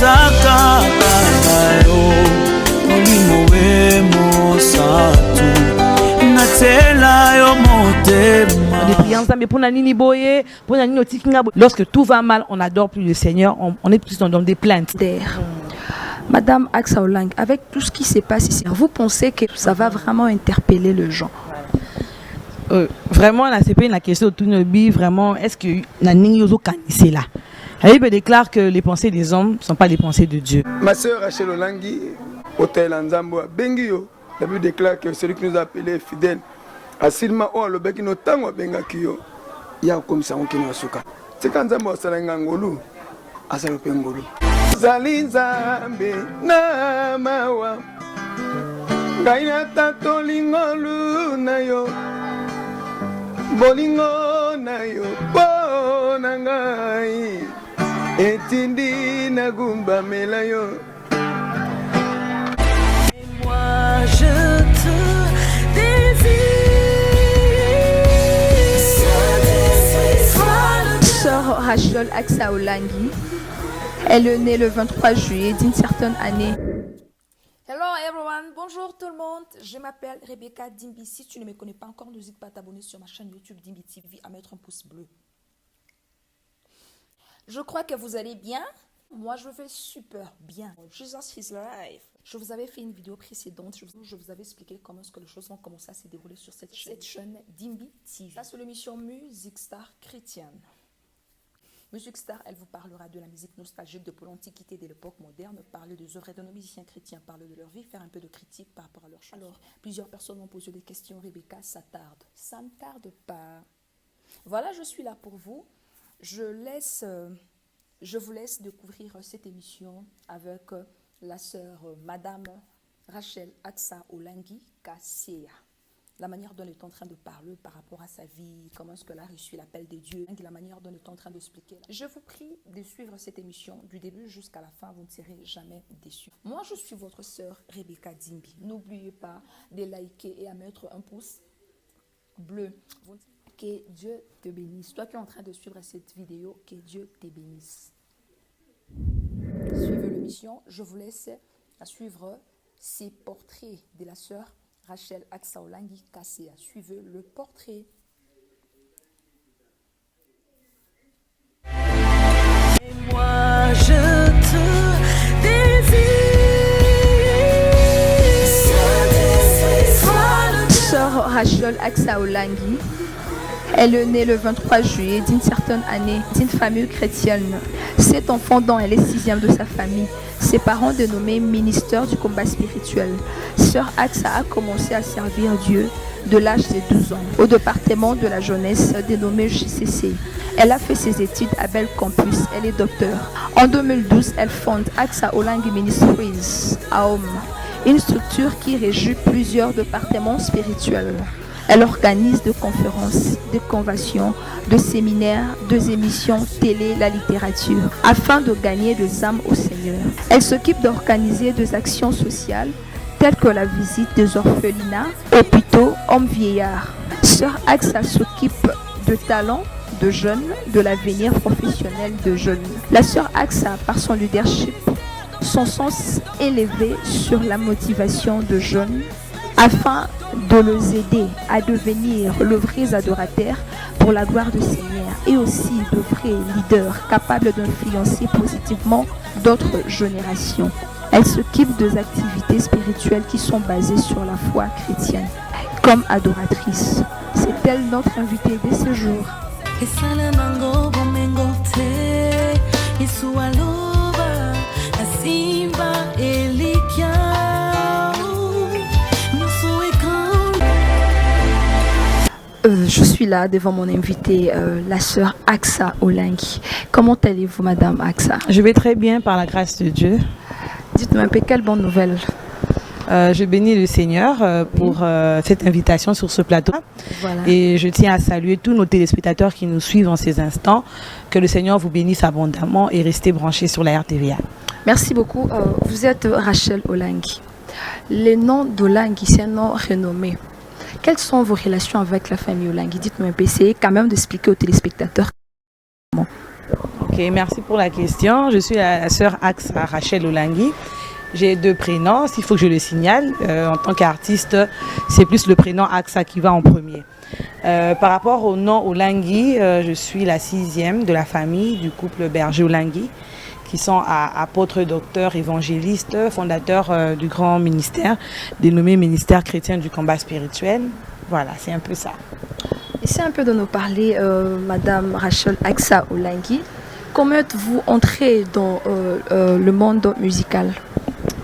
Saka yo Molimo we mosatu Natela yo motema. Des prières mais pour Nani Boye, pour Nani Otikinga. Lorsque tout va mal, on n'adore plus le Seigneur, on est plus dans des plaintes. Madame Aksa Olangi, avec tout ce qui se passe ici, vous pensez que ça va vraiment interpeller les gens? Vraiment, là, c'est pas une question de tout le monde. Vraiment, est-ce que Nani Yozo Kanissé là? La Bible déclare que les pensées des hommes ne sont pas les pensées de Dieu. Ma sœur Rachel Olangi, hôtel Nzambo, Bengio, la Bible déclare que celui qui nous a appelés fidèles, Asilma o alobeki no tango Bengakiyo, ya comme ça on qui nous suka. C'est quand Nzambo salanga ngolu, asalo pengolu. Zalinzambe na mawa, gaina tato lingolu na yo, bolingo na yo, bonangai. Etindi nagumba melayo. Et moi je te désire. Sœur Rachel Aksa Olangi, elle est née le 23 juillet d'une certaine année. Hello everyone, bonjour tout le monde, je m'appelle Rebecca Dimbi. Si tu ne me connais pas encore, n'hésite pas à t'abonner sur ma chaîne YouTube Dimbi TV, à mettre un pouce bleu. Je crois que vous allez bien. Moi, je vais super bien. Jesus is life. Je vous avais fait une vidéo précédente. Je vous avais expliqué comment est-ce que les choses vont commencer à se dérouler sur cette chaîne Dimbi TV. Ça, c'est l'émission Music Star chrétienne. Music Star, elle vous parlera de la musique nostalgique depuis l'Antiquité, de l'époque moderne, parler des œuvres de nos musiciens chrétiens, parler de leur vie, faire un peu de critique par rapport à leur chant. Alors, plusieurs personnes m'ont posé des questions. Rebecca, ça tarde. Ça ne tarde pas. Voilà, je suis là pour vous. Je vous laisse découvrir cette émission avec la sœur Madame Rachel Aksa Olangi Kasseya. La manière dont elle est en train de parler par rapport à sa vie, comment est-ce qu'elle a reçu l'appel de Dieu, la manière dont elle est en train d'expliquer. Je vous prie de suivre cette émission du début jusqu'à la fin, vous ne serez jamais déçus. Moi, je suis votre sœur Rebecca Dimbi. N'oubliez pas de liker et à mettre un pouce bleu. Que Dieu te bénisse. Toi qui es en train de suivre cette vidéo, que Dieu te bénisse. Suivez l'émission. Je vous laisse à suivre ces portraits de la sœur Rachel Aksa Olangi Kasseya. Suivez le portrait. Et moi je te désire. Sœur Rachel Aksa Olangi, elle est née le 23 juillet d'une certaine année d'une famille chrétienne. Cet enfant dont elle est sixième de sa famille. Ses parents dénommés ministères du combat spirituel. Sœur Aksa a commencé à servir Dieu de l'âge de 12 ans au département de la jeunesse dénommé JCC. Elle a fait ses études à Bell Campus. Elle est docteur. En 2012, elle fonde Aksa Olangi Ministries à Homme, une structure qui régit plusieurs départements spirituels. Elle organise des conférences, des conventions, des séminaires, des émissions télé, la littérature, afin de gagner des âmes au Seigneur. Elle s'occupe d'organiser des actions sociales, telles que la visite des orphelinats, hôpitaux, hommes vieillards. Sœur Aksa s'occupe de talents de jeunes, de l'avenir professionnel de jeunes. La sœur Aksa, par son leadership, son sens élevé sur la motivation de jeunes, afin de les aider à devenir de vrais adorateurs pour la gloire du Seigneur et aussi de vrais leaders capables d'influencer positivement d'autres générations. Elle s'occupe des activités spirituelles qui sont basées sur la foi chrétienne. Comme adoratrice, c'est elle notre invitée de ce jour. Je suis là devant mon invitée, la sœur Aksa Olangi. Comment allez-vous, Madame Aksa? Je vais très bien par la grâce de Dieu. Dites-moi un peu, quelle bonne nouvelle. Je bénis le Seigneur pour cette invitation sur ce plateau. Voilà. Et je tiens à saluer tous nos téléspectateurs qui nous suivent en ces instants. Que le Seigneur vous bénisse abondamment et restez branchés sur la RTVA. Merci beaucoup. Vous êtes Rachel Olangi. Le nom d'Olangi, c'est un nom renommé. Quelles sont vos relations avec la famille Olangi? Dites-moi un peu, essayez quand même d'expliquer aux téléspectateurs. Ok, merci pour la question. Je suis la sœur Axe Rachel Olangui. J'ai 2 prénoms, s'il faut que je le signale. En tant qu'artiste, c'est plus le prénom Axa qui va en premier. Par rapport au nom Olangui, je suis la 6e de la famille du couple Berger Olangui, qui sont apôtres, docteurs, évangélistes, fondateurs du grand ministère, dénommé Ministère chrétien du combat spirituel. Voilà, c'est un peu ça. Essayez un peu de nous parler, Madame Rachel Axa Olangui. Comment êtes-vous entrée dans le monde musical?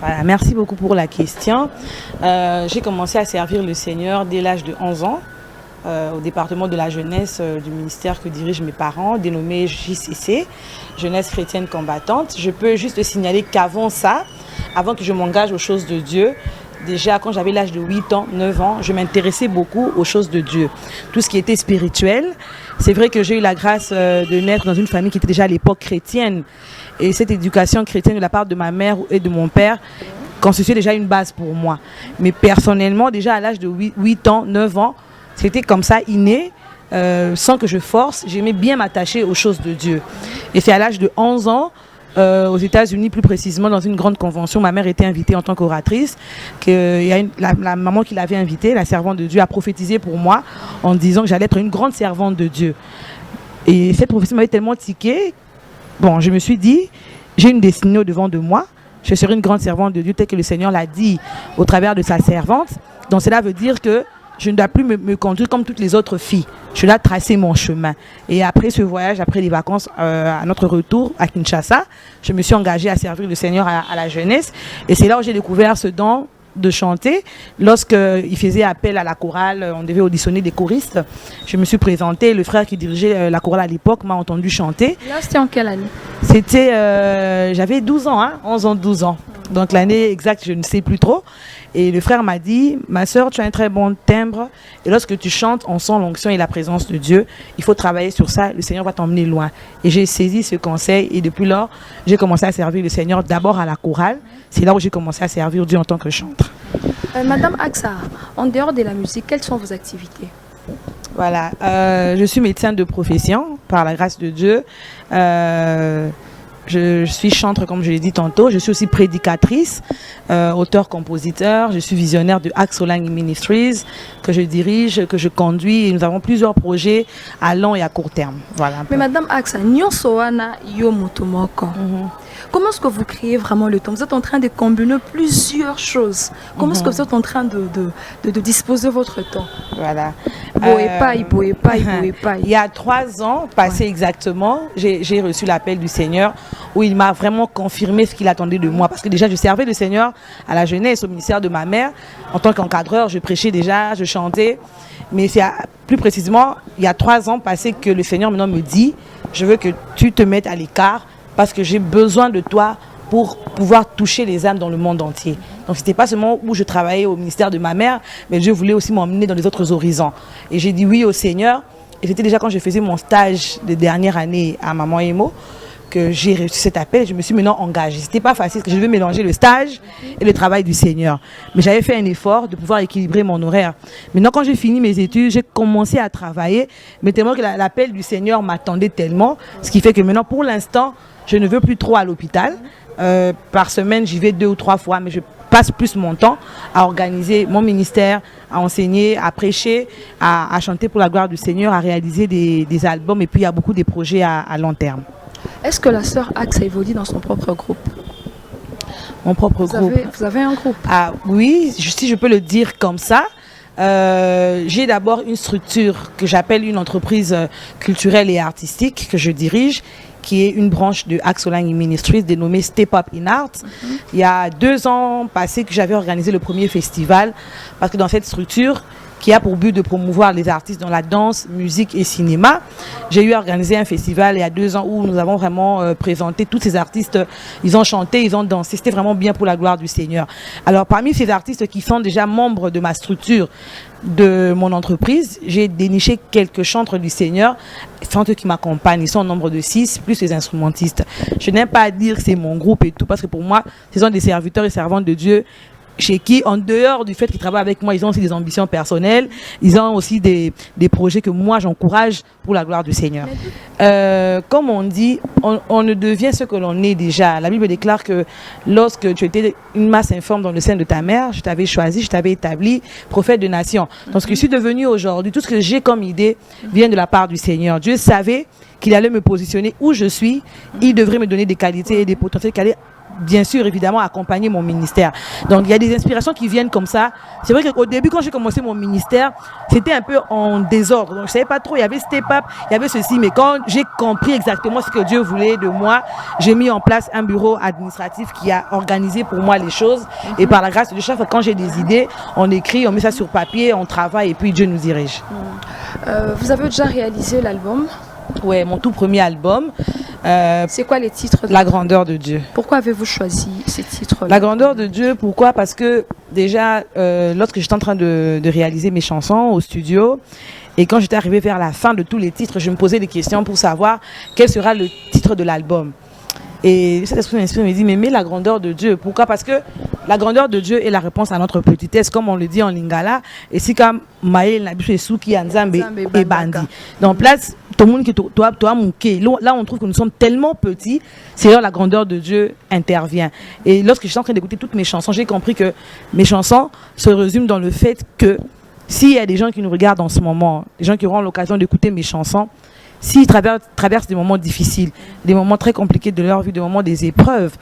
Voilà, merci beaucoup pour la question. J'ai commencé à servir le Seigneur dès l'âge de 11 ans au département de la jeunesse du ministère que dirigent mes parents, dénommé JCC, Jeunesse chrétienne combattante. Je peux juste signaler qu'avant ça, avant que je m'engage aux choses de Dieu, déjà quand j'avais l'âge de 8 ans, 9 ans, je m'intéressais beaucoup aux choses de Dieu. Tout ce qui était spirituel. C'est vrai que j'ai eu la grâce de naître dans une famille qui était déjà à l'époque chrétienne. Et cette éducation chrétienne de la part de ma mère et de mon père constituait déjà une base pour moi. Mais personnellement, déjà à l'âge de 8 ans, 9 ans, c'était comme ça, inné, sans que je force. J'aimais bien m'attacher aux choses de Dieu. Et c'est à l'âge de 11 ans, aux États-Unis, plus précisément dans une grande convention, ma mère était invitée en tant qu'oratrice. La maman qui l'avait invitée, la servante de Dieu, a prophétisé pour moi en disant que j'allais être une grande servante de Dieu. Et cette prophétie m'avait tellement tiqué. Bon, je me suis dit, j'ai une destinée au-devant de moi. Je serai une grande servante de Dieu, tel que le Seigneur l'a dit au travers de sa servante. Donc cela veut dire que je ne dois plus me conduire comme toutes les autres filles. Je dois tracer mon chemin. Et après ce voyage, après les vacances, à notre retour à Kinshasa, je me suis engagée à servir le Seigneur à la jeunesse. Et c'est là où j'ai découvert ce don de chanter. Lorsqu'il faisait appel à la chorale, on devait auditionner des choristes. Je me suis présentée. Le frère qui dirigeait la chorale à l'époque m'a entendu chanter. Là, c'était en quelle année? C'était, j'avais 12 ans, 11 ans, 12 ans. Donc l'année exacte, je ne sais plus trop. Et le frère m'a dit, ma soeur, tu as un très bon timbre. Et lorsque tu chantes, on sent l'onction et la présence de Dieu. Il faut travailler sur ça. Le Seigneur va t'emmener loin. Et j'ai saisi ce conseil. Et depuis lors, j'ai commencé à servir le Seigneur d'abord à la chorale. C'est là où j'ai commencé à servir Dieu en tant que chanteur. Madame Axa, en dehors de la musique, quelles sont vos activités? Voilà. Je suis médecin de profession, par la grâce de Dieu. Je suis chanteur, comme je l'ai dit tantôt. Je suis aussi prédicatrice, auteur-compositeur. Je suis visionnaire de Axe Olangui Ministries, que je dirige, que je conduis. Et nous avons plusieurs projets à long et à court terme. Voilà. Mais Madame Axa, Nyonsoana Yomotomoko. Comment est-ce que vous créez vraiment le temps? Vous êtes en train de combiner plusieurs choses. Comment est-ce que vous êtes en train de disposer votre temps? Voilà. Il y a 3 ans, passé exactement, j'ai reçu l'appel du Seigneur où il m'a vraiment confirmé ce qu'il attendait de moi. Parce que déjà, je servais le Seigneur à la jeunesse, au ministère de ma mère. En tant qu'encadreur, je prêchais déjà, je chantais. Mais c'est plus précisément, il y a 3 ans passé que le Seigneur maintenant me dit, je veux que tu te mettes à l'écart parce que j'ai besoin de toi pour pouvoir toucher les âmes dans le monde entier. Donc ce n'était pas seulement où je travaillais au ministère de ma mère, mais Dieu voulait aussi m'emmener dans les autres horizons. Et j'ai dit oui au Seigneur. Et c'était déjà quand je faisais mon stage de dernière année à Maman Emo que j'ai reçu cet appel. Je me suis maintenant engagée. C'était pas facile parce que je devais mélanger le stage et le travail du Seigneur. Mais j'avais fait un effort de pouvoir équilibrer mon horaire. Maintenant, quand j'ai fini mes études, j'ai commencé à travailler. Mais tellement que l'appel du Seigneur m'attendait tellement. Ce qui fait que maintenant, pour l'instant, je ne veux plus trop à l'hôpital. Par semaine, j'y vais 2 ou 3 fois, mais je passe plus mon temps à organiser mon ministère, à enseigner, à prêcher, à chanter pour la gloire du Seigneur, à réaliser des albums. Et puis, il y a beaucoup de projets à long terme. Est-ce que la sœur Axe évolue dans son propre groupe? Mon propre groupe. Vous avez un groupe? Ah oui, si je peux le dire comme ça. J'ai d'abord une structure que j'appelle une entreprise culturelle et artistique que je dirige, qui est une branche de Axe Olangui Ministries dénommée Step Up in Art. Il y a 2 ans passés que j'avais organisé le premier festival, parce que dans cette structure, qui a pour but de promouvoir les artistes dans la danse, musique et cinéma, j'ai eu organisé un festival il y a 2 ans où nous avons vraiment présenté tous ces artistes. Ils ont chanté, ils ont dansé. C'était vraiment bien pour la gloire du Seigneur. Alors parmi ces artistes qui sont déjà membres de ma structure, de mon entreprise, j'ai déniché quelques chantres du Seigneur, chanteurs qui m'accompagnent. Ils sont au nombre de 6, plus les instrumentistes. Je n'aime pas dire que c'est mon groupe et tout, parce que pour moi, ce sont des serviteurs et servantes de Dieu chez qui, en dehors du fait qu'ils travaillent avec moi, ils ont aussi des ambitions personnelles, ils ont aussi des projets que moi j'encourage pour la gloire du Seigneur. Comme on dit, on ne devient ce que l'on est déjà. La Bible déclare que lorsque tu étais une masse informe dans le sein de ta mère, je t'avais choisi, je t'avais établi prophète de nation. Donc ce que je suis devenu aujourd'hui, tout ce que j'ai comme idée vient de la part du Seigneur. Dieu savait qu'il allait me positionner où je suis, il devrait me donner des qualités et des potentiels qui allaient bien sûr, évidemment, accompagner mon ministère. Donc, il y a des inspirations qui viennent comme ça. C'est vrai qu'au début, quand j'ai commencé mon ministère, c'était un peu en désordre. Donc, je savais pas trop. Il y avait Step Up, il y avait ceci. Mais quand j'ai compris exactement ce que Dieu voulait de moi, j'ai mis en place un bureau administratif qui a organisé pour moi les choses. Et par la grâce de Dieu, quand j'ai des idées, on écrit, on met ça sur papier, on travaille et puis Dieu nous dirige. Vous avez déjà réalisé l'album? Ouais, mon tout premier album. C'est quoi les titres? La grandeur de Dieu. Pourquoi avez-vous choisi ces titres-là? La grandeur de Dieu, pourquoi? Parce que déjà, lorsque j'étais en train de réaliser mes chansons au studio, et quand j'étais arrivée vers la fin de tous les titres, je me posais des questions pour savoir quel sera le titre de l'album. Et cet esprit m'inspire, me dit, mais mets la grandeur de Dieu. Pourquoi? Parce que la grandeur de Dieu est la réponse à notre petitesse, comme on le dit en lingala. Et si comme Maël Nabiche Souki Anzambe et Bandi. Donc place, tout le monde qui toi mouké. Là, on trouve que nous sommes tellement petits, c'est là la grandeur de Dieu intervient. Et lorsque je suis en train d'écouter toutes mes chansons, j'ai compris que mes chansons se résument dans le fait que s'il y a des gens qui nous regardent en ce moment, des gens qui auront l'occasion d'écouter mes chansons, s'ils traversent des moments difficiles, des moments très compliqués de leur vie, des moments des épreuves,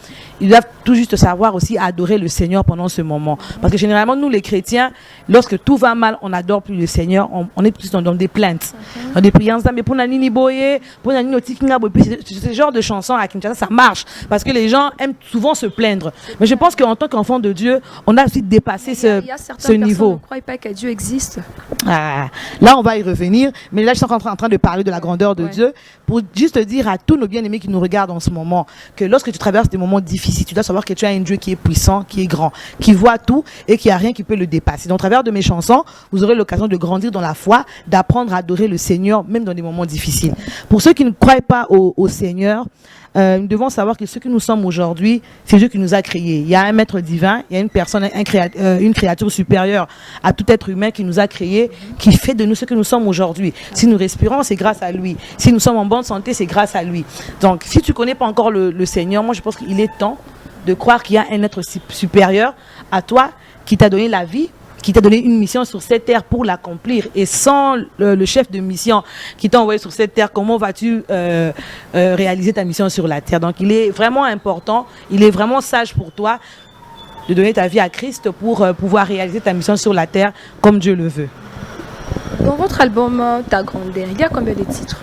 ils doivent tout juste savoir aussi adorer le Seigneur pendant ce moment. Parce que généralement, nous les chrétiens, lorsque tout va mal, on n'adore plus le Seigneur, on est plus dans des plaintes, dans des prières, mais pour Nanini Boye, pour Nanini Otikinga Boye, ce genre de chansons à Kinshasa, ça marche. Parce que les gens aiment souvent se plaindre. Mais je pense qu'en tant qu'enfant de Dieu, on a aussi dépassé ce niveau. Ne croient pas que Dieu existe. Ah, là, on va y revenir. Mais là, je suis en train de parler de la grandeur de Dieu pour juste dire à tous nos bien-aimés qui nous regardent en ce moment que lorsque tu traverses des moments difficiles, tu dois savoir que tu as un Dieu qui est puissant, qui est grand, qui voit tout et qu'il n'y a rien qui peut le dépasser. Donc, au travers de mes chansons, vous aurez l'occasion de grandir dans la foi, d'apprendre à adorer le Seigneur, même dans des moments difficiles. Pour ceux qui ne croient pas au Seigneur, nous devons savoir que ce que nous sommes aujourd'hui, c'est Dieu qui nous a créés. Il y a un maître divin, il y a une personne, une créature supérieure à tout être humain qui nous a créés, qui fait de nous ce que nous sommes aujourd'hui. Si nous respirons, c'est grâce à lui. Si nous sommes en bonne santé, c'est grâce à lui. Donc, si tu ne connais pas encore le Seigneur, moi je pense qu'il est temps de croire qu'il y a un être supérieur à toi qui t'a donné la vie, qui t'a donné une mission sur cette terre pour l'accomplir. Et sans le chef de mission qui t'a envoyé sur cette terre, comment vas-tu réaliser ta mission sur la terre? Donc il est vraiment important, il est vraiment sage pour toi de donner ta vie à Christ pour pouvoir réaliser ta mission sur la terre comme Dieu le veut. Dans votre album Ta grandeur, il y a combien de titres?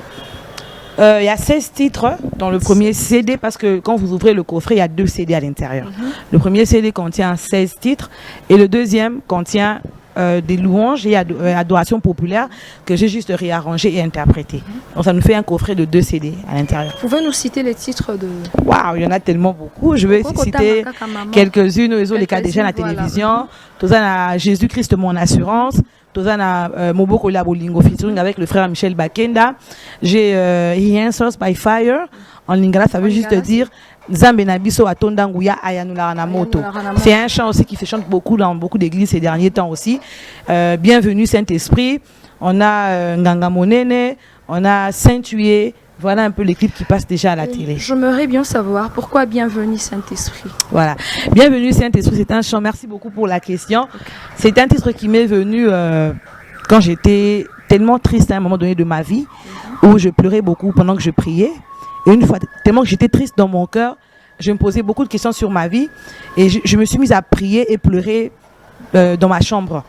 Il y a 16 titres dans le premier CD parce que quand vous ouvrez le coffret, il y a 2 CD à l'intérieur. Le premier CD contient 16 titres et le deuxième contient des louanges et adorations populaires que j'ai juste réarrangées et interprétées. Donc ça nous fait un coffret de 2 CD à l'intérieur. Vous pouvez nous citer les titres de... Waouh, il y en a tellement beaucoup. Je vais citer quelques-unes. Les cas déjà à la télévision. Tozana Jésus-Christ, mon assurance. Tozana Moboko Labolingo featuring avec le frère Michel Bakenda. J'ai He Answers by Fire. En lingala, ça veut juste dire Zambe Nabiso Atondanguya Ayanula Namoto. C'est un chant aussi qui se chante beaucoup dans beaucoup d'églises ces derniers temps aussi. Bienvenue Saint-Esprit. On a Nganga Monene. On a Saint-Tué. Voilà un peu les clips qui passent déjà à la télé. J'aimerais bien savoir pourquoi Bienvenue Saint-Esprit. Voilà. Bienvenue Saint-Esprit, c'est un chant. Merci beaucoup pour la question. C'est un titre qui m'est venu quand j'étais tellement triste à un moment donné de ma vie, où je pleurais beaucoup pendant que je priais. Et une fois, tellement que j'étais triste dans mon cœur, je me posais beaucoup de questions sur ma vie. Et je me suis mise à prier et pleurer dans ma chambre.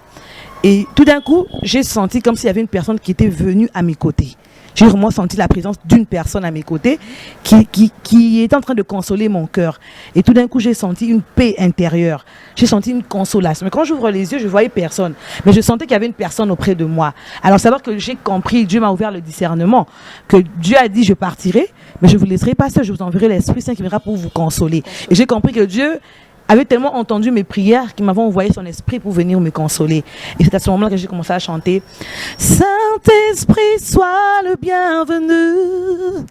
Et tout d'un coup, j'ai senti comme s'il y avait une personne qui était venue à mes côtés. J'ai vraiment senti la présence d'une personne à mes côtés qui était en train de consoler mon cœur. Et tout d'un coup, j'ai senti une paix intérieure. J'ai senti une consolation. Mais quand j'ouvre les yeux, je voyais personne. Mais je sentais qu'il y avait une personne auprès de moi. Alors, c'est alors que j'ai compris, Dieu m'a ouvert le discernement, que Dieu a dit, je partirai, mais je ne vous laisserai pas seul, je vous enverrai l'Esprit Saint qui viendra pour vous consoler. Et j'ai compris que Dieu avait tellement entendu mes prières qu'il m'avait envoyé son esprit pour venir me consoler. Et c'est à ce moment-là que j'ai commencé à chanter. Saint-Esprit, sois le bienvenu,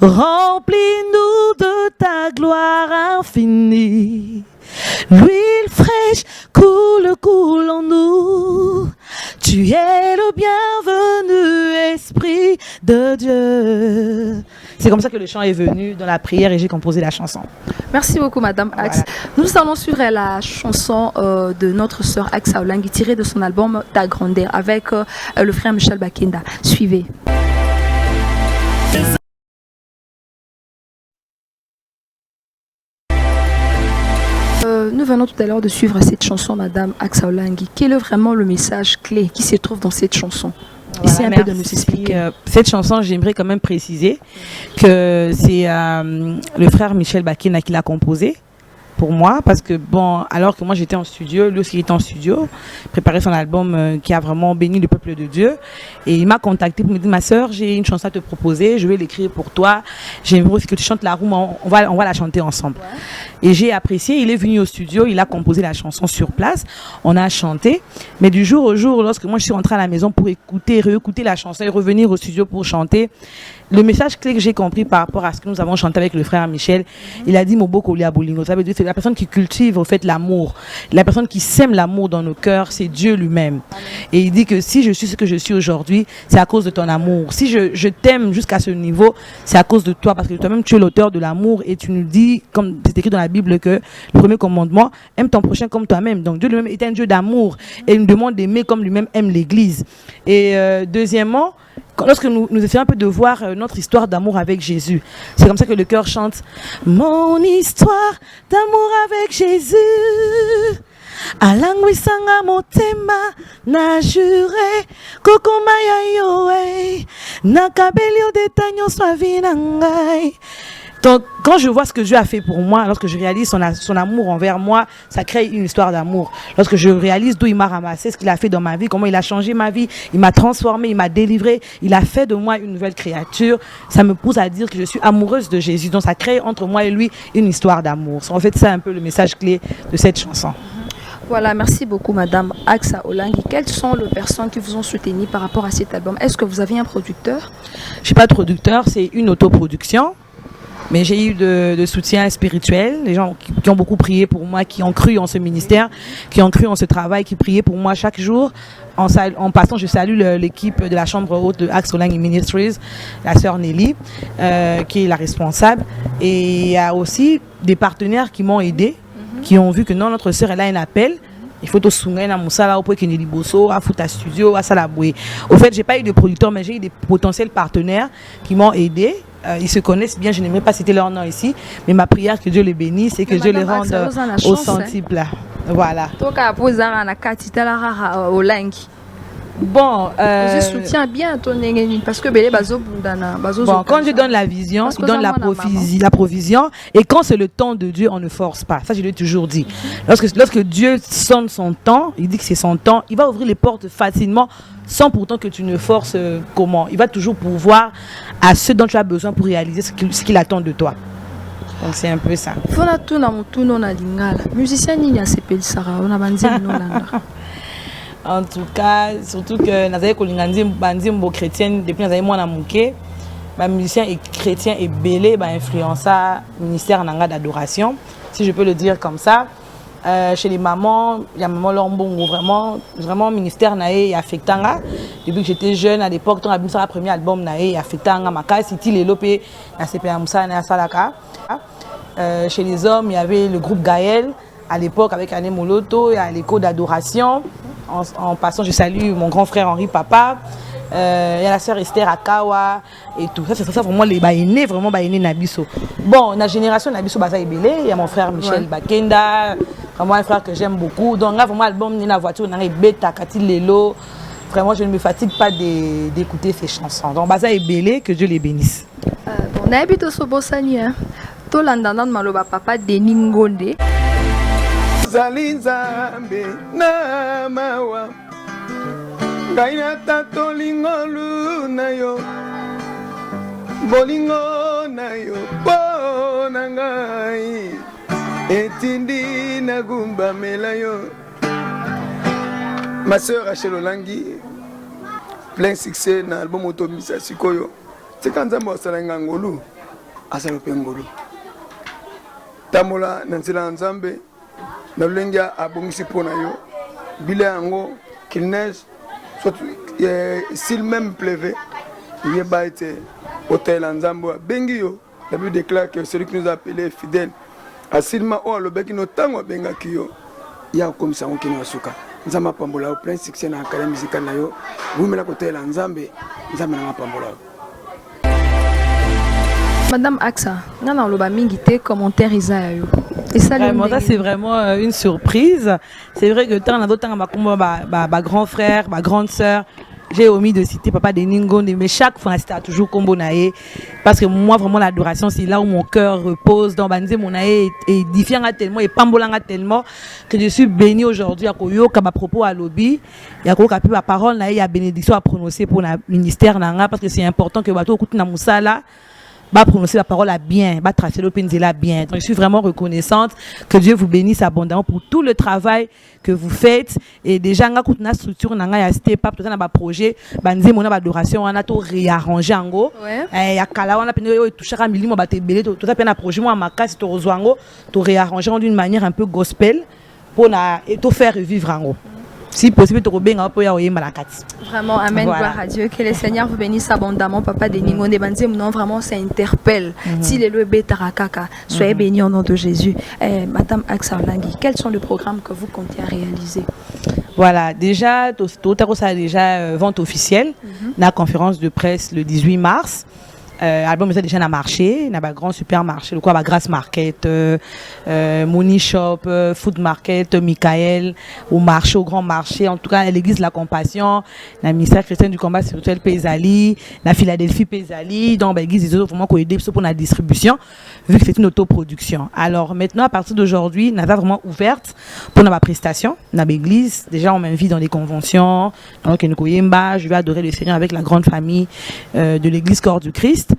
remplis-nous de ta gloire infinie. L'huile fraîche coule en nous. Tu es le bienvenu, Esprit de Dieu. C'est comme ça que le chant est venu dans la prière et j'ai composé la chanson. Merci beaucoup, Madame Axe. Voilà. Nous allons sur la chanson de notre sœur Axe Aolangi, tirée de son album Ta grandeur, avec le frère Michel Bakenda. Suivez. Nous venons tout à l'heure de suivre cette chanson, Madame Axe Aolangi. Quel est vraiment le message clé qui se trouve dans cette chanson? Voilà, Essayez un peu de nous expliquer. Cette chanson, j'aimerais quand même préciser que c'est le frère Michel Bakena qui l'a composée pour moi, parce que bon, alors que moi j'étais en studio, lui aussi il était en studio, préparait son album qui a vraiment béni le peuple de Dieu, et il m'a contacté pour me dire: ma soeur, j'ai une chanson à te proposer, je vais l'écrire pour toi, j'aimerais aussi que tu chantes la roue, on va la chanter ensemble. Ouais. Et j'ai apprécié, il est venu au studio, il a composé la chanson sur place, on a chanté, mais du jour au jour, lorsque moi je suis rentrée à la maison pour réécouter la chanson et revenir au studio pour chanter, le message clé que j'ai compris par rapport à ce que nous avons chanté avec le frère Michel, il a dit Moboko Lia Bolingo. Ça veut dire que c'est la personne qui cultive au fait l'amour, la personne qui sème l'amour dans nos cœurs, c'est Dieu lui-même. Et il dit que si je suis ce que je suis aujourd'hui, c'est à cause de ton amour. Si je t'aime jusqu'à ce niveau, c'est à cause de toi, parce que toi-même tu es l'auteur de l'amour et tu nous dis, comme c'est écrit dans la Bible, que le premier commandement, aime ton prochain comme toi-même. Donc Dieu lui-même est un Dieu d'amour et il nous demande d'aimer comme lui-même aime l'Église. Et deuxièmement, lorsque nous essayons un peu de voir notre histoire d'amour avec Jésus, c'est comme ça que le cœur chante mon histoire d'amour avec Jésus. Alangwisanga motema na jure kokomaya yoe na kabelio detanyo swavina ngai. Donc, quand je vois ce que Dieu a fait pour moi, lorsque je réalise son amour envers moi, ça crée une histoire d'amour. Lorsque je réalise d'où il m'a ramassé, ce qu'il a fait dans ma vie, comment il a changé ma vie, il m'a transformé, il m'a délivré, il a fait de moi une nouvelle créature, ça me pousse à dire que je suis amoureuse de Jésus. Donc, ça crée entre moi et lui une histoire d'amour. En fait, c'est un peu le message clé de cette chanson. Voilà, merci beaucoup, Madame Axe Aolangi. Quelles sont les personnes qui vous ont soutenu par rapport à cet album? Est-ce que vous avez un producteur? Je n'ai pas de producteur, c'est une autoproduction. Mais j'ai eu de soutien spirituel, les gens qui ont beaucoup prié pour moi, qui ont cru en ce ministère, qui ont cru en ce travail, qui priaient pour moi chaque jour. En passant, je salue l'équipe de la chambre haute de Axe Aolangi Ministries, la sœur Nelly, qui est la responsable. Et il y a aussi des partenaires qui m'ont aidé, qui ont vu que non, notre sœur, elle a un appel. Il faut tout sounger dans Moussala au point qu'il y ait des bossos, à Fouta Studio, à Salaboué. Au fait, j'ai pas eu de producteurs, mais j'ai eu des potentiels partenaires qui m'ont aidé. Ils se connaissent bien, je n'aimerais pas citer leur nom ici, mais ma prière que Dieu les bénisse et que Dieu les rende au centuple. Voilà. Bon, je soutiens bien ton parce que bon, quand Dieu donne la vision, il donne la provision, et quand c'est le temps de Dieu, on ne force pas. Ça, je l'ai toujours dit. Lorsque Dieu sonne son temps, il dit que c'est son temps, il va ouvrir les portes facilement, sans pourtant que tu ne forces comment. Il va toujours pourvoir à ce dont tu as besoin pour réaliser ce qu'il attend de toi. Donc c'est un peu ça. En tout cas, surtout que Nazaï Kolingandi Bandimbo chrétienne depuis Nazaï Mwana Mouké, musicien et chrétien et belé influença ministère nanga d'adoration, si je peux le dire comme ça. Chez les mamans, il y a maman Lombongo, vraiment ministère naé et affectanga. Depuis que j'étais jeune, à l'époque, on a vu ça le premier album naé et affectanga Maka City les lopé na CPA Moussa na Salaka. Chez les hommes, il y avait le groupe Gaël à l'époque avec Anne Moloto et à l'écho d'adoration. En passant, je salue mon grand frère Henri Papa. Il y a la sœur Esther Akawa et tout. Ça, c'est ça vraiment les baïnés, vraiment baïnés Nabiso. Bon, la génération Nabiso Baza Ebele, il y a mon frère Michel Bakenda, vraiment un frère que j'aime beaucoup. Donc, là, vraiment, l'album Nina Voiture, on a Beta, Kati Lelo. Vraiment, je ne me fatigue pas d'écouter ces chansons. Donc, Baza Ebele, que Dieu les bénisse. Bon, on a habité au Sobosani, hein. Tout l'andandan de Maloba Papa Denis Ngonde. Zalinzambe na mawa Gaina tato lingolu na yo Bolingo na yo Bona ngai etindi nagumba melayo. Ma sœur Rachel Olangi, plein succès dans l'album Automisa Sikoyo. C'est quand Nzambe asalanga ngolu, asala pe ngolu. Tamola nansela Nzambe, na lulenga abongisi pona yo. Bile yango qu'il neige, soit s'il même pleuvait, il y a été hôtel Nzambe bengi yo. La Bible déclare que celui qui nous a appelé fidèle, asilma o alobeki no tango benga kiyo, ya comme ça on kino asuka. Nzamba pambola au plein succès na carrière musicale na yo. Vous me la côté la Nzambe, Nzambe na pambola. Madame Aksa, ngana loba mingi te commentaire Isaïa yo. Et ça vraiment, ça c'est vraiment une surprise. C'est vrai que tant d'autant ma grand frère, ma grande sœur, j'ai omis de citer papa de Ningonde, mais chaque fois c'était toujours combo naé parce que moi vraiment l'adoration c'est là où mon cœur repose dans banze mon naé est édifiant tellement et pambolanga tellement que je suis bénie aujourd'hui à koyo kaba propos à lobby ya ko kapi ma parole naé ya bénédiction à prononcer pour le ministère nanga parce que c'est important que bato okuti na musala va prononcer la parole à bien, va tracer l'openzela bien. Donc, je suis vraiment reconnaissante que Dieu vous bénisse abondamment pour tout le travail que vous faites. Et déjà, on a une structure, on a un step up, on a un projet, on a une adoration, on a tout réarrangé en gros. Il y a Kala, on a touché à Mili, on a tout un projet, moi, à ma casse, tout réarrangé d'une manière un peu gospel pour tout faire revivre en gros. Si possible, vraiment, amen, voilà. Gloire à Dieu. Que le Seigneur vous bénisse abondamment, papa de Ningonde Banze. Non, vraiment, ça interpelle. Si les lois bêtarakaka, soyez bénis au nom de Jésus. Madame Aksa Olangi, quels sont les programmes que vous comptez à réaliser? Voilà, déjà, tout a déjà vente officielle, la conférence de presse le 18 mars. L'album est déjà dans le marché, dans un grand supermarché, le quoi, Grasse Market, Money Shop, Food Market, Michael, au marché, au grand marché, en tout cas, l'église de la Compassion, la ministère chrétien du combat spirituel Pézali, la Philadelphie Pézali, donc l'église des autres vraiment qu'on aide pour la distribution, vu que c'est une autoproduction. Alors maintenant, à partir d'aujourd'hui, nous avons vraiment ouverte pour ma prestation, dans l'église. Déjà, on m'invite dans les conventions, donc je vais adorer le Seigneur avec la grande famille de l'église Corps du Christ.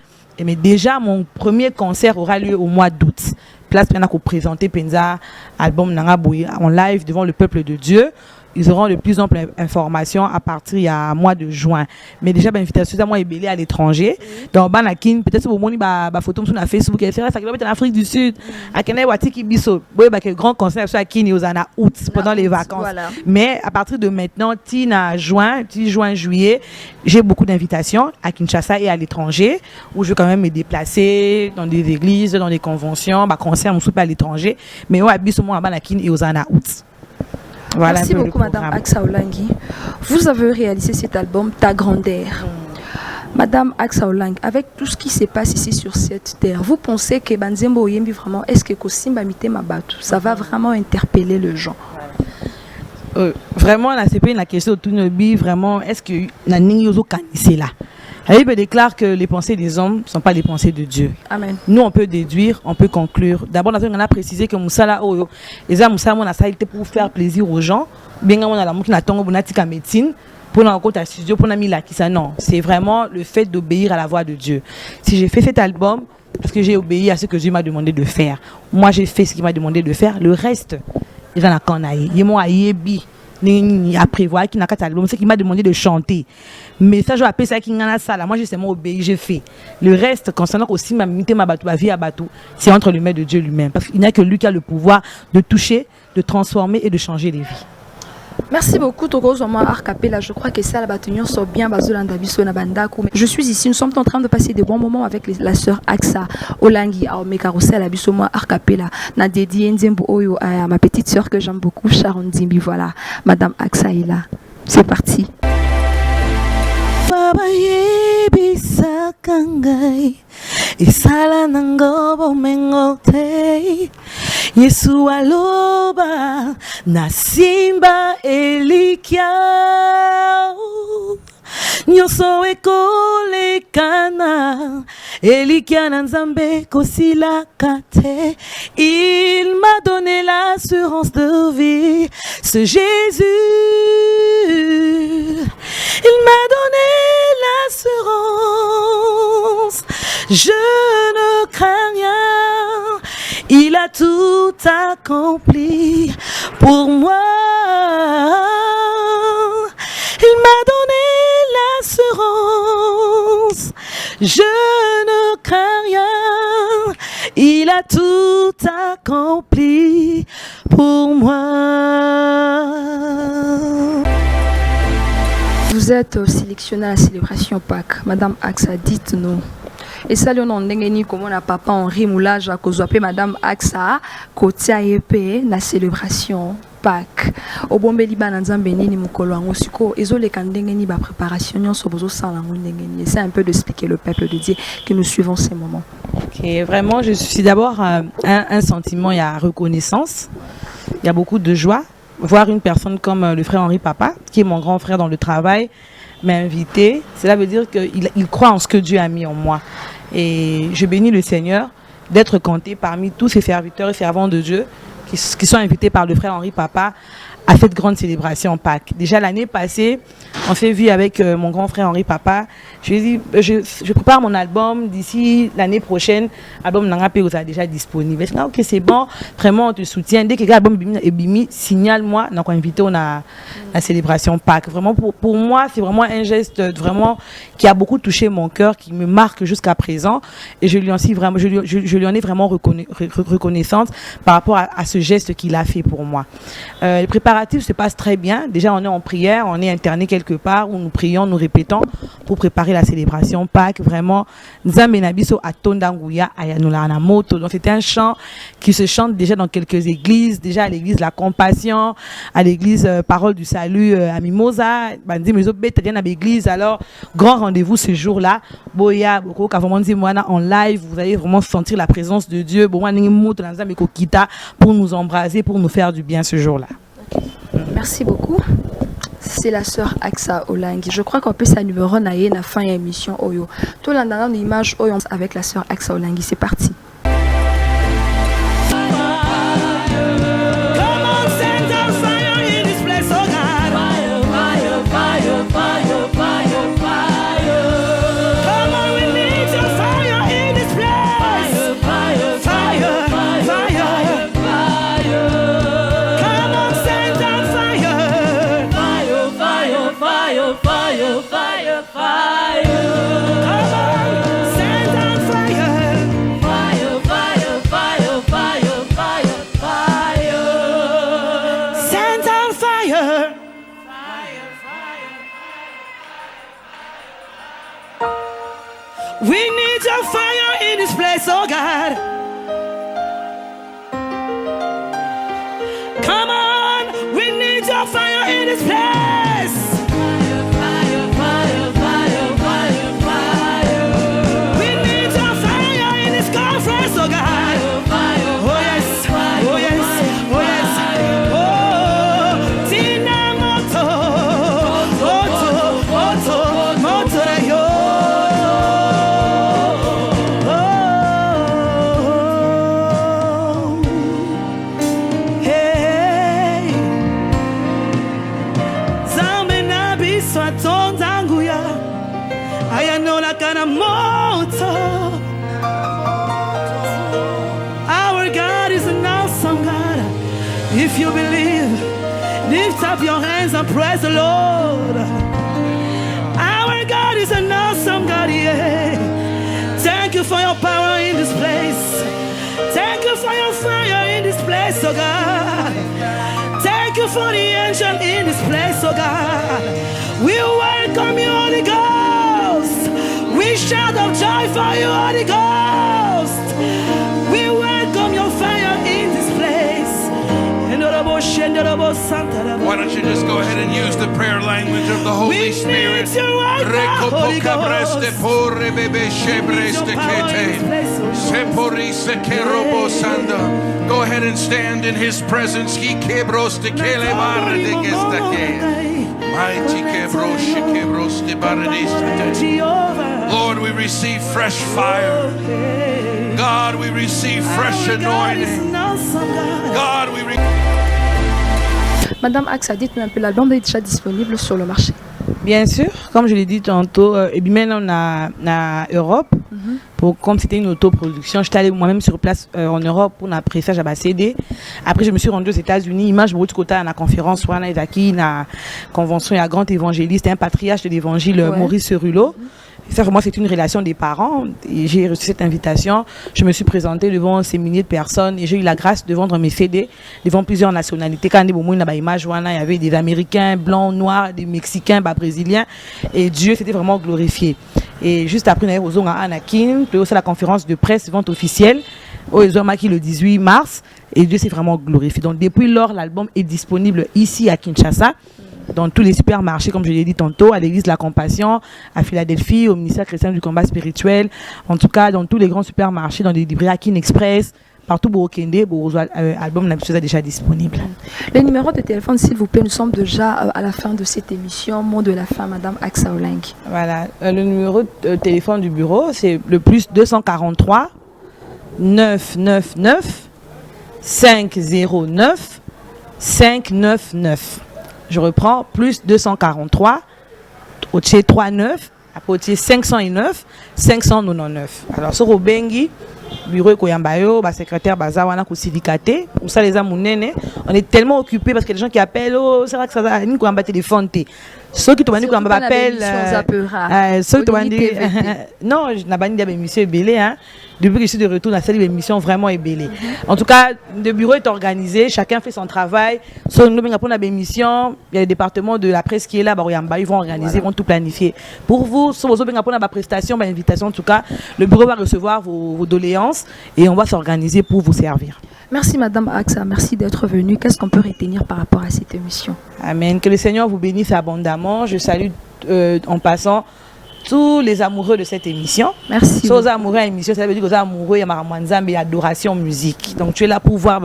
Mais déjà, mon premier concert aura lieu au mois d'août. Place pour présenter Penza album Nangaboui en live devant le peuple de Dieu. Ils auront de plus en plus d'informations à partir du mois de juin. Mais déjà, l'invitation à moi est belée à l'étranger. Dans Banakin, peut-être que vous avez une photo sur Facebook, c'est vrai, ça va être en Afrique du Sud. À Kenya, Watiki Bisso, vous avez un grand concert à Kini aux années août, pendant les vacances. Voilà. Mais à partir de maintenant, juin, juillet, j'ai beaucoup d'invitations à Kinshasa et à l'étranger, où je vais quand même me déplacer dans des églises, dans des conventions, concerts, à l'étranger. Mais au Abisso, moi, à Banakin et aux années août. Voilà. Merci beaucoup, Madame Aksa Olangi. Vous avez réalisé cet album Ta Grandeur. Madame Aksa Olangi, avec tout ce qui se passe ici sur cette terre, vous pensez que Banzembo Oyembi vraiment, est-ce que Kosimba Mite Mabatu, ça va vraiment interpeller les gens? Vraiment, là, c'est pas une question de tout le monde, vraiment, est-ce que Nani Yozo Kanissé là? La Bible déclare que les pensées des hommes ne sont pas les pensées de Dieu. Amen. Nous, on peut déduire, on peut conclure. D'abord, on a précisé que Moussala, les hommes, on a ça pour faire plaisir aux gens. Bien on a la mouche, on a médecine, pour un compte à studio, pour un mila qui ça. Non, c'est vraiment le fait d'obéir à la voix de Dieu. Si j'ai fait cet album, parce que j'ai obéi à ce que Dieu m'a demandé de faire. Moi, j'ai fait ce qu'il m'a demandé de faire. Le reste, il y en a qu'un aïe. Il y a aïebi. À prévoir qui n'a qu'à album, c'est qu'il m'a demandé de chanter. Mais ça, je appelle ça qui n'a ça là. Moi, j'ai seulement obéi, j'ai fait. Le reste, concernant aussi ma vie à Batou, c'est entre les mains de Dieu lui-même. Parce qu'il n'y a que lui qui a le pouvoir de toucher, de transformer et de changer les vies. Merci beaucoup, Togo Zoma Arcapella. Je crois que ça, la bataillon sort bien. Je suis ici, nous sommes en train de passer des bons moments avec la sœur Aksa Olangi, à Omekarousel, à Bissoma Arcapella. Na dédié Nzembo Oyo à ma petite sœur que j'aime beaucoup, Sharon Zimbi. Voilà, Madame Aksa est là. C'est parti. Isala nangobo mengote Yesu aloba na simba elikia Nyoso ekolekana elikia na nzambe kosila kate Il m'a donné l'assurance de vie Ce Jésus Il m'a donné l'assurance Je ne crains rien Il a tout accompli pour moi. Il m'a donné l'assurance. Je ne crains rien. Il a tout accompli pour moi. Vous êtes sélectionnée à la célébration Pâques. Madame Axa, dites-nous. Et ça, le nom d'Engeni, comme on a papa Henri Moulage, à cause de Madame Axa, côté AEP, la célébration Pâques. Au bon Béliban, dans Zambéni, ni Mukolo, en Osiko, et zo les candengeni, ba préparation, ni so bozo sans la ngeni. C'est un peu d'expliquer le peuple de Dieu que nous suivons ces moments. Ok, vraiment, je suis d'abord un sentiment, il y a reconnaissance, il y a beaucoup de joie. Voir une personne comme le frère Henri Papa, qui est mon grand frère dans le travail, m'a invité, cela veut dire qu'il croit en ce que Dieu a mis en moi. Et je bénis le Seigneur d'être compté parmi tous ces serviteurs et servants de Dieu qui sont invités par le frère Henri Papa à cette grande célébration en Pâques. Déjà l'année passée, on s'est vu avec mon grand frère Henri Papa. Je lui ai dit, je prépare mon album d'ici l'année prochaine. L'album Nangapé vous a déjà disponible. Je dis, ok, c'est bon, vraiment on te soutient. Dès que l'album est bimi, signale-moi. Donc on invité on a la célébration Pâques. Vraiment pour moi, c'est vraiment un geste vraiment qui a beaucoup touché mon cœur, qui me marque jusqu'à présent. Et je lui en suis vraiment, je lui en ai vraiment reconnaissante par rapport à ce geste qu'il a fait pour moi. Les préparatifs se passent très bien. Déjà on est en prière, on est interné quelque part où nous prions, nous répétons pour préparer la célébration Pâques. Vraiment, Nzambenabiso à Tondanguya, Ayanula Namoto. Donc c'était un chant qui se chante déjà dans quelques églises, déjà à l'église La Compassion, à l'église Parole du Salut à Mimosa, Bandi Mezo Betadian à l'église. Alors grand rendez-vous ce jour-là. Boya, Boko Kavamondi Moana en live, vous allez vraiment sentir la présence de Dieu. Pour nous embraser, pour nous faire du bien ce jour-là. Merci beaucoup. C'est la sœur Axa Olangi. Je crois qu'on peut sa numéro naïe na fin émission Oyo. Tout l'endroit l'image Oyo avec la sœur Axa Olangi. C'est parti. We need your fire in this place, oh God. Come on, we need your fire in this place. Fire, fire, fire, fire, fire, fire. We need your fire in this conference, oh God. Fire, oh yes, oh yes, oh yes. Oh, Tina Moto, Moto, Moto, yo. Our God is an awesome God. If you believe, lift up your hands and praise the Lord. Our God is an awesome God, yeah. Thank you for your power in this place. Thank you for your fire in this place, oh God. Thank you for the angel in this place, oh God. We welcome you, Holy Ghost. We shout of joy for you, Holy Ghost. We welcome your fire in this place. Why don't you just go ahead and use the prayer language of the Holy Spirit? Go ahead and stand in His presence. Lord, we receive fresh fire. God, we receive fresh anointing. God, we Madame Axa, dites-nous un peu, l'album est déjà disponible sur le marché. Bien sûr, comme je l'ai dit tantôt, et bien maintenant on a Europe, comme c'était une autoproduction, j'étais allée moi-même sur place en Europe pour un pressage à CD. Après, je me suis rendue aux États-Unis, image beaucoup de côté à la conférence, soit à la convention, il y a un grand évangéliste, un patriarche de l'évangile, Maurice Cerullo. Ça, pour moi, c'est une relation des parents. Et j'ai reçu cette invitation. Je me suis présentée devant ces milliers de personnes et j'ai eu la grâce de vendre mes CD devant plusieurs nationalités. Quand il y avait des Américains, blancs, noirs, des Mexicains, Brésiliens. Et Dieu s'était vraiment glorifié. Et juste après, on avait aux Anakin, puis aussi la conférence de presse, vente officielle, au Maki le 18 mars. Et Dieu s'est vraiment glorifié. Donc, depuis lors, l'album est disponible ici à Kinshasa, dans tous les supermarchés, comme je l'ai dit tantôt, à l'église de la Compassion, à Philadelphie, au ministère chrétien du combat spirituel, en tout cas dans tous les grands supermarchés, dans les librairies à Kin Express, partout au Kende, l'album est déjà disponible. Le numéro de téléphone, s'il vous plaît, nous sommes déjà à la fin de cette émission. Mot de la fin, Madame Aksa Olangi. Voilà, le numéro de téléphone du bureau, c'est le plus 243 999 509 599. Je reprends, plus 243, au 39, après au 509, 599. Alors, sur Obengi, bureau Koyambayo, secrétaire Bazawana Kousidikate, ou ça les amounene, on est tellement occupés parce qu'il y a des gens qui appellent, oh, c'est vrai que ça va, nous Koyamba téléphone. Ceux qui te disent qu'on appelle, ceux qui te disent, non, je n'ai pas dit d'émission ébélée, hein. Depuis que je suis de retour, cette émission vraiment ébélée. En tout cas, le bureau est organisé, chacun fait son travail. Sur nous, il y a le département de la presse qui est là, ils vont organiser, ils vont tout planifier. Pour vous, sur vos prestations, invitation, en tout cas, le bureau va recevoir vos doléances et on va s'organiser pour vous servir. Merci Madame Aksa, merci d'être venue. Qu'est-ce qu'on peut retenir par rapport à cette émission? Amen. Que le Seigneur vous bénisse abondamment. Je salue en passant tous les amoureux de cette émission. Merci. Aux amoureux de l'émission, ça veut dire que les amoureux, il y a adoration, musique. Donc tu es là pour voir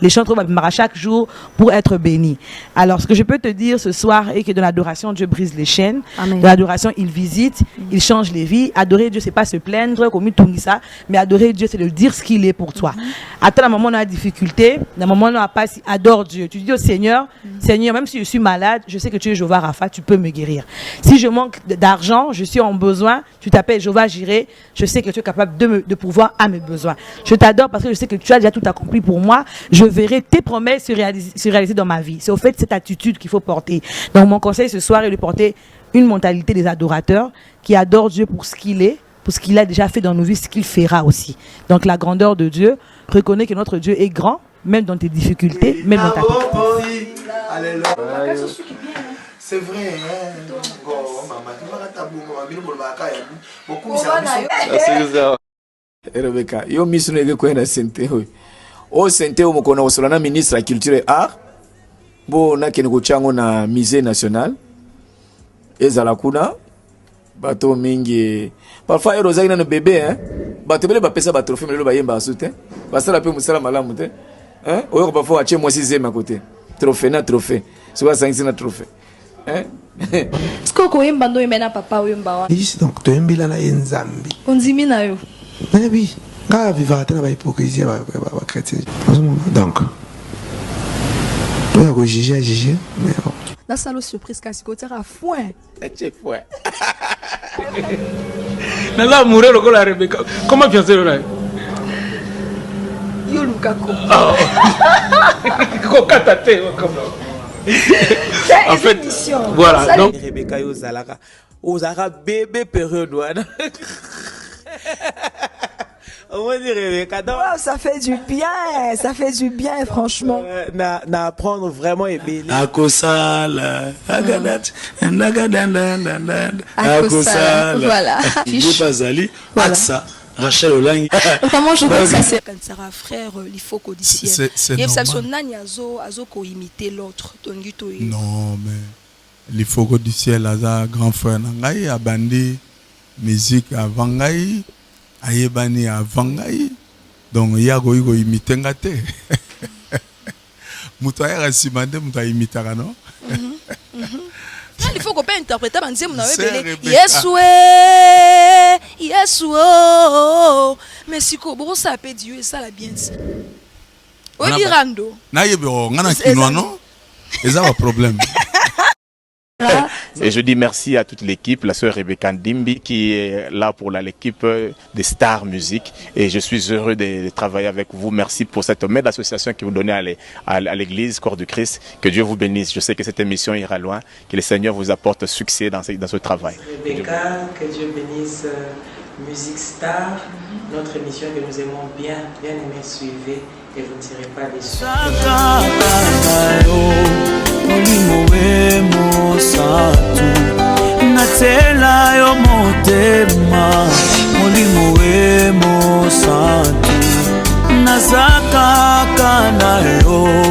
les chants chaque jour pour être béni. Alors ce que je peux te dire ce soir est que dans l'adoration, Dieu brise les chaînes. Amen. Dans l'adoration, il visite, il change les vies. Adorer Dieu, c'est pas se plaindre comme tout ça, mais adorer Dieu, c'est de dire ce qu'il est pour toi. Attends, à un moment on a des difficultés, à un moment on n'a pas, adore Dieu. Tu dis au Seigneur, Seigneur, même si je suis malade, je sais que tu es Jéhovah Rapha, tu peux me guérir. Si je manque d'argent, je suis en besoin, tu t'appelles Jéhovah Jireh, je sais que tu es capable de pouvoir à mes besoins. Je t'adore parce que je sais que tu as déjà tout accompli pour moi. Je verrai tes promesses se réaliser dans ma vie. C'est au fait cette attitude qu'il faut porter. Donc mon conseil ce soir est de porter une mentalité des adorateurs qui adorent Dieu pour ce qu'il est, pour ce qu'il a déjà fait dans nos vies, ce qu'il fera aussi. Donc la grandeur de Dieu, reconnais que notre Dieu est grand, même dans tes difficultés, même dans ta petite. C'est vrai, hein? Rebecca, yo misu nege kwenda sente hoy. O sente o mukona osolana ministre la culture et art. Bo na kene chango na musée national. Ezala kuna bato mingi. Parfois ero zaki na no bébé, hein? Bato bele ba pesa ba trophée melo ba yemba asute. Basala pe musala malamu te. Hein? Oyo parfois ache moi 6e à côté. Trophée na trophée. Soit 5 na trophée. Hein? Est-ce que vous avez un papa ou un papa? Donc, tu as un bilan à Nzambi. On dit que mais oui, quand on vit dans l'hypocrisie, donc, tu as juger, mais bon. La salle surprise, c'est que tu as foin. C'est foin. Mais là, mourir le la Rebecca. Comment tu as fait là? Yo Lukako. En fait, voilà. Donc, Rebecca Ozara bébé période. On va dire Rebecca. Oh, ça fait du bien, franchement. Na apprendre vraiment et béni. Akosala, agadat, Akosala, voilà. Bazali, Aksa. Rachel Olangi. Vraiment, je crois que ça c'est quand Sarah frère, il faut qu'on dise. C'est normal. L'autre. Non, mais il faut que du ciel, un grand frère Nangai, a bandi musique avant Ngai, a yebani avant Ngai. Donc, il y a go imiter ngate. Moutaya rasimande, moutaya imitara, non? Il faut qu'on peut interpréter mais si qu'on ça peut Dieu ça la bien ça. Oui Rando. Na yebo ngana kinwa non? Eza un problème. Et je dis merci à toute l'équipe, la sœur Rebecca Ndimbi qui est là pour l'équipe des Stars Musique. Et je suis heureux de travailler avec vous. Merci pour cette aide d'association que vous donnez à l'église Corps du Christ. Que Dieu vous bénisse. Je sais que cette émission ira loin. Que le Seigneur vous apporte succès dans ce travail. Rebecca, que Dieu bénisse Musique Star, notre émission que nous aimons bien aimer, suivez et vous ne serez pas déçus. Nazaka kanayo